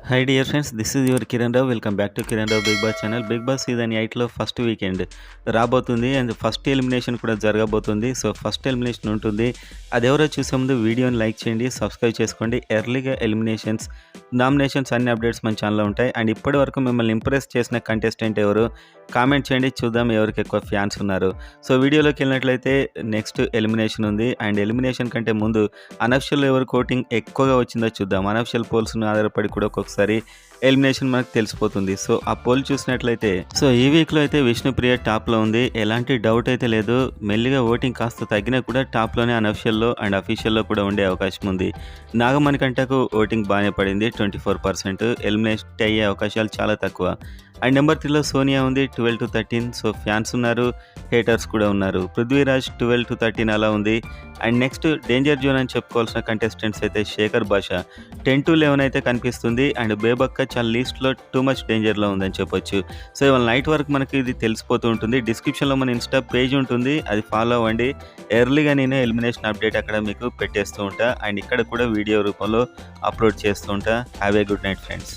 Hi dear friends, this is your Kiran Rao. Welcome back to Kiran Rao Big Boss channel. Big Boss season 8లో first weekend రాబోతుంది and first elimination కూడా జరగబోతుంది. So first elimination ఉంటుంది. అదెవరో చూసే ముందు వీడియోని like చేయండి, subscribe చేసుకోండి. ఎర్లీగా ఎలిమినేషన్స్, నామినేషన్స్ అన్ని అప్డేట్స్ మన ఛానల్లో ఉంటాయి. అండ్ ఇప్పటి వరకు మిమ్మల్ని ఇంప్రెస్ చేసిన కంటెస్టెంట్ ఎవరు కామెంట్ చేయండి, చూద్దాం ఎవరికి ఎక్కువ ఫ్యాన్స్ ఉన్నారు. సో వీడియోలోకి వెళ్ళినట్లయితే నెక్స్ట్ ఎలిమినేషన్ ఉంది. అండ్ ఎలిమినేషన్ కంటే ముందు అనఫిషియల్ ఎవరు కోటింగ్ ఎక్కువగా వచ్చిందో చూద్దాం. అనఫిషియల్ పోల్స్ను ఆధారపడి కూడా ఒక్కొక్కసారి ఎలిమినేషన్ మనకు తెలిసిపోతుంది. సో ఆ పోల్ చూసినట్లయితే సో ఈ వీక్లో అయితే విష్ణుప్రియ టాప్లో ఉంది, ఎలాంటి డౌట్ అయితే లేదు. మెల్లిగా ఓటింగ్ కాస్త తగ్గినా కూడా టాప్లోనే అనఫిషియల్లో అండ్ అఫీషియల్లో కూడా ఉండే అవకాశం ఉంది. నాగమణికంటకు ఓటింగ్ బాగానే పడింది, 24%. ఎలిమినేట్ అయ్యే అవకాశాలు చాలా తక్కువ. అండ్ నెంబర్ 3లో సోనియా ఉంది, 12-13. సో ఫ్యాన్స్ ఉన్నారు, హేటర్స్ కూడా ఉన్నారు. పృథ్వీరాజ్ 12-13 అలా ఉంది. అండ్ నెక్స్ట్ డేంజర్ జోన్ అని చెప్పుకోవాల్సిన కంటెస్టెంట్స్ అయితే శేఖర్ భాష 10-11 అయితే కనిపిస్తుంది. అండ్ బేబక్క చాలా లీస్ట్లో టూ మచ్ డేంజర్లో ఉందని చెప్పొచ్చు. సో ఇవాళ నైట్ వరకు మనకి ఇది తెలిసిపోతూ ఉంటుంది. డిస్క్రిప్షన్లో మన ఇన్స్టా పేజ్ ఉంటుంది, అది ఫాలో అవ్వండి. ఎర్లీగా నేను ఎలిమినేషన్ అప్డేట్ అక్కడ మీకు పెట్టేస్తూ ఉంటా. అండ్ ఇక్కడ కూడా వీడియో రూపంలో అప్లోడ్ చేస్తూ ఉంటా. Have a good night friends.